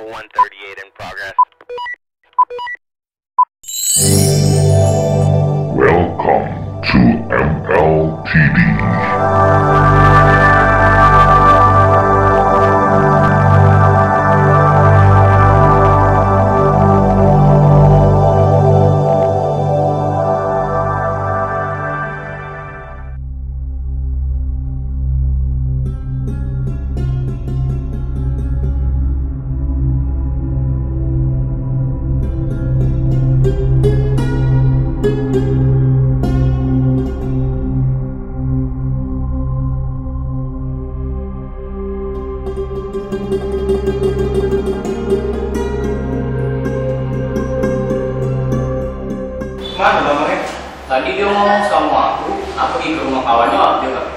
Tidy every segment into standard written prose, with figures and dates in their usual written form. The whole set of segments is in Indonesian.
Level 138 in progress. Welcome to MLTD. Mana namanya? Tadi dia ngomong sama aku pergi ke rumah kawannya, dia nggak.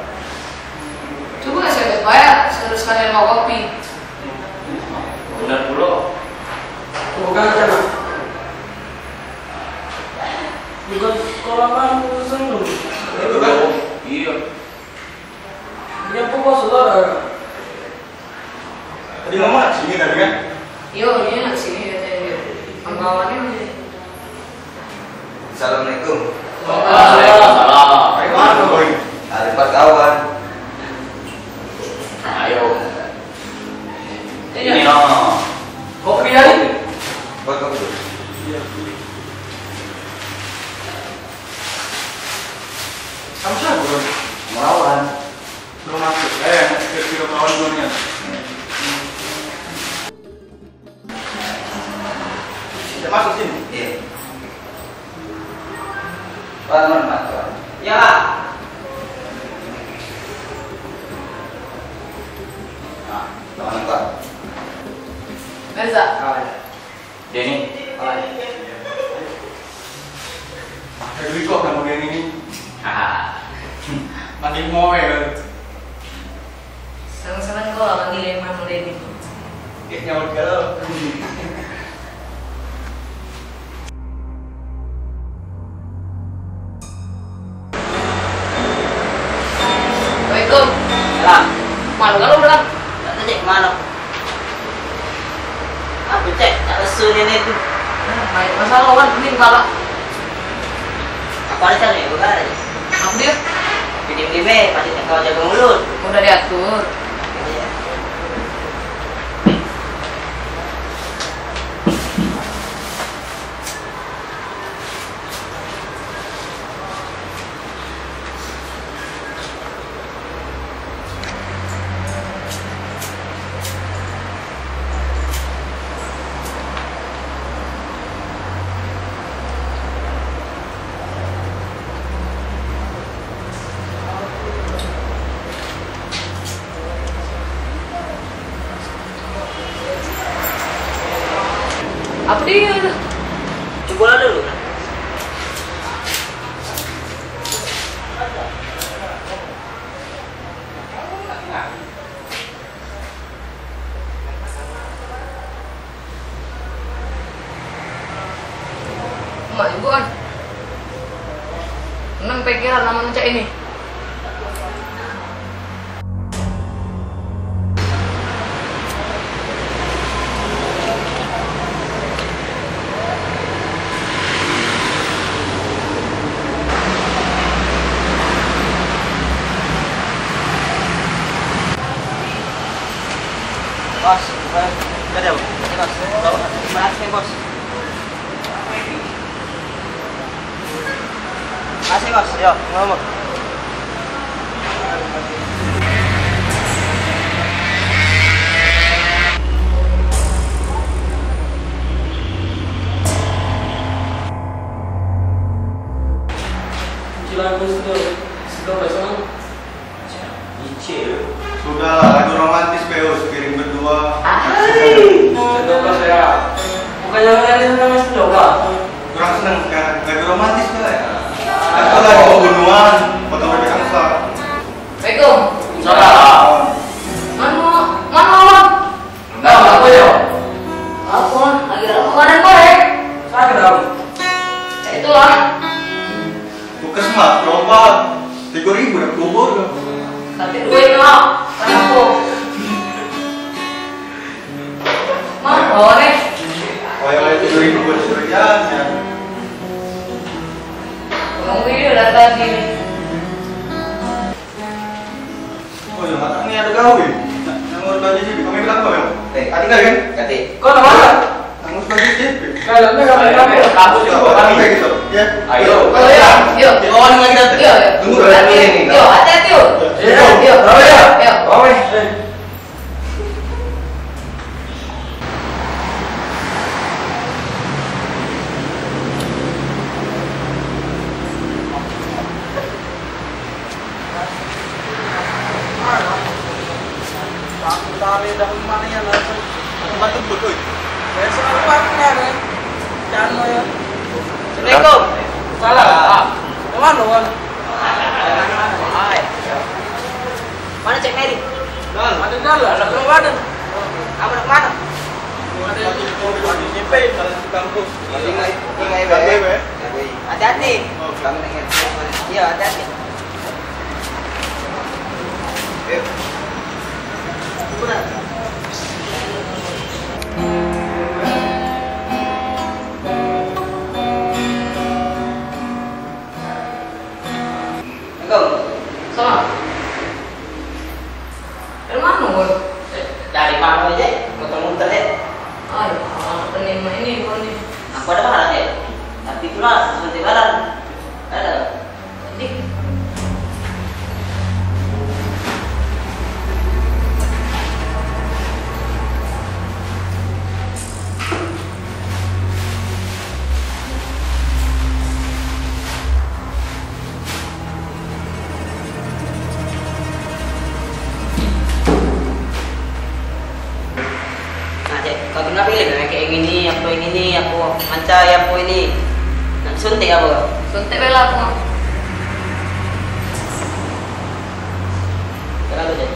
Coba saya lihat bayar, saya harus sekalian mau kopi. Benar pula. Bukan aja, bukan sekolah kan seneng. Itu kan? Iya. Dia pokok saudara. Tadi ngomong sini tadi kan? Yo, dia nak sini katanya. Kawannya udah. Assalamualaikum. Salam. Mana boy? Ada empat kawan. Ayo. Ini no. Kopi hari. Buat kamu dulu. Kamu siapa bro? Melawan. Belum masuk. Kira kawan dulu nih. Kita masuk sini. Iya. Mana masuk? Ya. Nah, kawan apa? Mirza. Denny. Jadi kok kamu ini? Haha. Makin mau ya? Senang-senang kau lah panggil Imam Denny. Kayak nyawut galau. Assalamualaikum. Ya. Malu kalau berang. Tak cek mana? Aku cek tak lesu ni tu. Baik, masalah kan penting pala. Apa ada cara ni? Bukan. Apa dia? Video pasti tak kau jaga mulut. Udah diatur. Apa dia? Cuba dulu. Mak ibu kan. Menang pikiran nama cak ini. Bos, ada bos. Terima kasih bos. Masih bos, yo ngomong. Silakan sudah besok. Icil. Sudah lagu romantis Peus kirim berdua. Sedoka saya. Bukannya kalian sama sedoka. Kurang seneng kan? Lagu romantis kan ya? Atau lagu pembunuhan, foto bebek angsa. Assalamualaikum. Salam. Mana lawan? Apa ya? Apa? Lagi dalam makanan goreng. Saya kenal. Itulah. Bukas mah, berobat. 3.000 udah kubur. Tapi duit lah, kan aku. Mana? bawa nih. Kayak tidurin buat suriannya. Ngomong video dari tadi nih. Oh ya, matang nih ada gawe. Yang ngurus baju sih, kami bilang kok ya? Tadi nggak kan? Ganti. Kau nama? Yang ngurus baju sih. Dalamnya kami. Kamu juga bawa kami. Kayak gitu. Ya. Ayo. Oh iya, yuk. Oh, ini lagi datang. Yuk, yuk. Tunggu dulu. Yuk, hati-hati yuk. Yuk, Bawa ya. yuk. Bawa. Tali dah mana ya langsung. Bantu betul. Ya selalu pakai kan. Jangan ya. Assalamualaikum. Salah. Kemana wan? Mana Cek Mary? Ada dalam. Ada belum ada. Kamu nak kemana? Ada di JP dalam kampus. Hati-hati. Kami nak ingat. Iya, hati-hati. Sama. Dari mana gue? Dari mana aja? Muter-muter deh. Aduh, penima ini gue nih. Aku ada barang ya. Tapi itulah seperti barang. Ada. Dik. Nah, Cek, kau kenapa pilih kayak gini, aku yang ini, aku mancai, aku ini. Nak suntik apa? Suntik bela aku. Kenapa, Cek?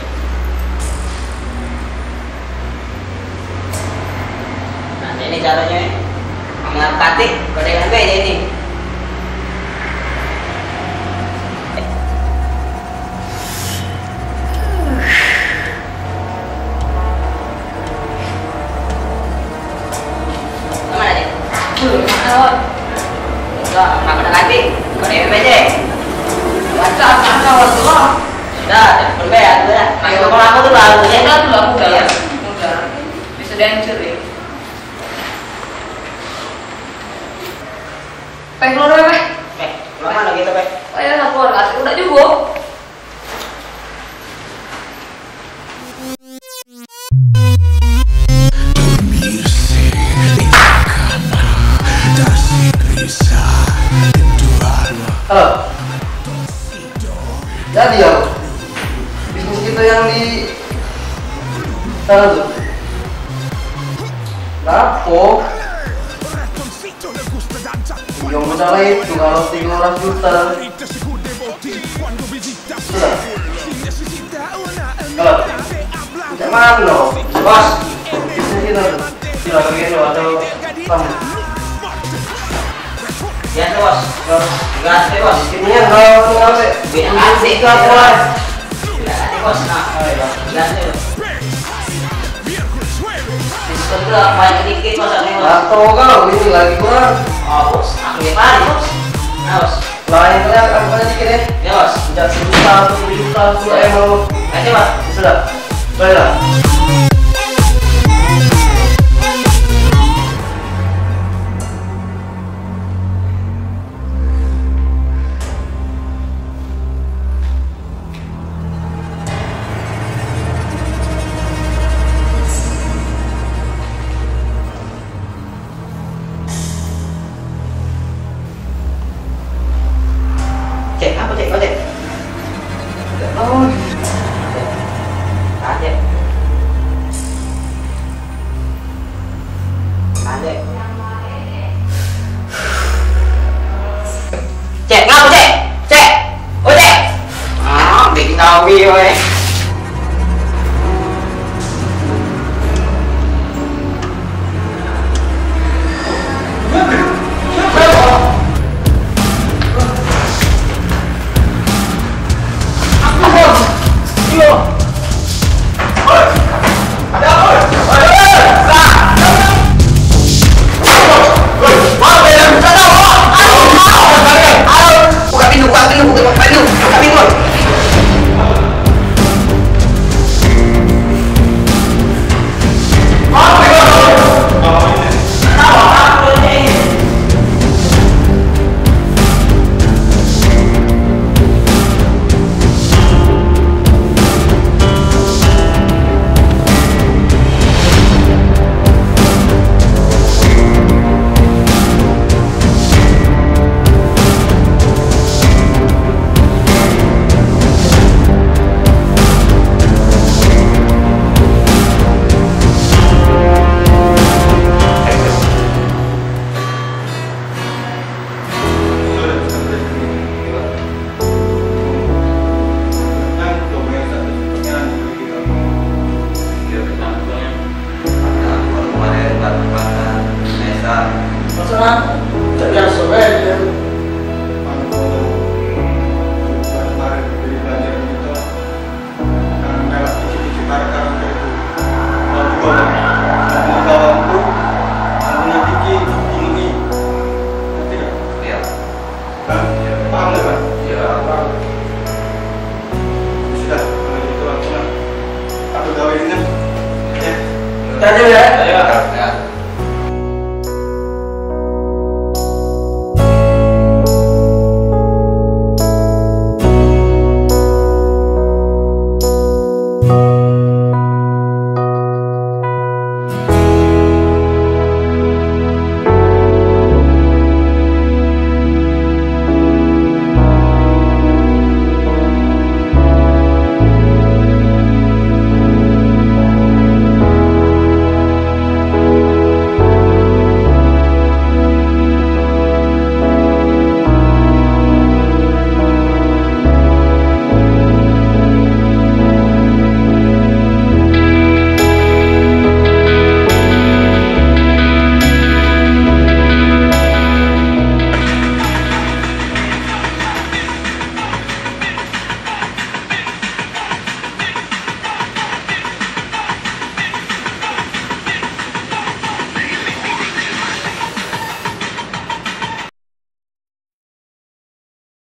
Nah, ini caranya. Mengangkati kau dengan beda ini. Kemana, Cek? Mana? Enggak, nggak pernah ganti. Kau dengan beda. Baca sana waktu lah. Sudah, berbeda, sudah. Masuk ke aku tuh lalu ya. Udah dulu aku Iya. udah. Bisa dihancur ya. Pengen keluar ya, Pak? Keluar mana kita, Pak? Oh ya, keluar kasih. Udah juga. Halo. Jadi ya, bisnis kita yang di sana tuh. Lapo? Yang modal itu kalau 300 juta. Sudah. Halo. Macam mana? Bos. Bisnis kita tuh. Tidak begini atau kamu? Ya, Bos. Gas, Bos. Ini yang kalau ngapain? Beda kasih itu aku. Beda kasih, Bos. Nah, gas dulu. Diskon tuh main sedikit, Bos. Atau kau ini lagi kurang. Oh, Bos. Aku yang paling, Bos. Nah, Bos. Lain kalian apa dikit ya? Ya, Bos. Sejak 1 juta, 10 juta, 10 emang. Ayo, Bos. Sudah. Baiklah. Cek, apa cek? Kau cek? Oh, Cek. Cek. Cek, ngapa cek? Cek. Oh cek. Ah, bikin tahu weh. ada apa? sana tak biasa ya. Kemarin beli belanja kita, kan lewat dikit-dikit marka itu. Lalu gua mau kawanku, punya tiki ini, ngerti nggak? Iya. Kan, paham nggak kan? Iya. Paham. Sudah, kalau gitu langsung aku gawe ini, ya. Tanya ya. Iya.